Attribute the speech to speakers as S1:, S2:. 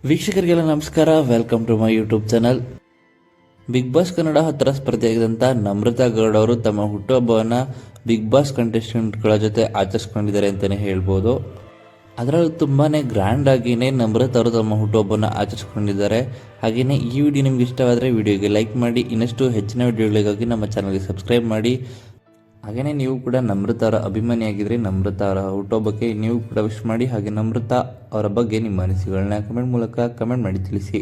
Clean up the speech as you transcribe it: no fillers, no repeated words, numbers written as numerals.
S1: ವೀಕ್ಷಕರಿಗೆಲ್ಲ ನಮಸ್ಕಾರ, welcome to my YouTube channel. Bigg Boss Kannada 10ರ ಸ್ಪರ್ಧೆಯಾಗಿದ್ದಂಥ ನಮ್ರತಾ ಗೌಡ ಅವರು ತಮ್ಮ ಹುಟ್ಟುಹಬ್ಬವನ್ನು ಬಿಗ್ ಬಾಸ್ ಕಂಟೆಸ್ಟೆಂಟ್ಗಳ ಜೊತೆ ಆಚರಿಸ್ಕೊಂಡಿದ್ದಾರೆ ಅಂತಲೇ ಹೇಳ್ಬೋದು. ಅದರಲ್ಲೂ ತುಂಬಾ ಗ್ರ್ಯಾಂಡ್ ಆಗಿಯೇ ನಮ್ರತಾ ಅವರು ತಮ್ಮ ಹುಟ್ಟುಹಬ್ಬವನ್ನು ಆಚರಿಸ್ಕೊಂಡಿದ್ದಾರೆ. ಹಾಗೆಯೇ ಈ ವಿಡಿಯೋ ನಿಮ್ಗೆ ಇಷ್ಟವಾದರೆ ವಿಡಿಯೋಗೆ ಲೈಕ್ ಮಾಡಿ, ಇನ್ನಷ್ಟು ಹೆಚ್ಚಿನ ವಿಡಿಯೋಗಳಿಗಾಗಿ ನಮ್ಮ ಚಾನಲ್ಗೆ ಸಬ್ಸ್ಕ್ರೈಬ್ ಮಾಡಿ. ಹಾಗೆಯೇ ನೀವು ಕೂಡ ನಮ್ರತಾ ಅವರ ಅಭಿಮಾನಿಯಾಗಿದ್ದರೆ ನಮ್ರತಾ ಅವರ ಹುಟ್ಟುಹಬ್ಬಕ್ಕೆ ನೀವು ಕೂಡ ವಿಶ್ ಮಾಡಿ. ಹಾಗೆ ನಮ್ರತಾ ಅವರ ಬಗ್ಗೆ ನಿಮ್ಮ ಅನಿಸಿಕೆಗಳನ್ನ ಕಮೆಂಟ್ ಮೂಲಕ ಕಮೆಂಟ್ ಮಾಡಿ ತಿಳಿಸಿ.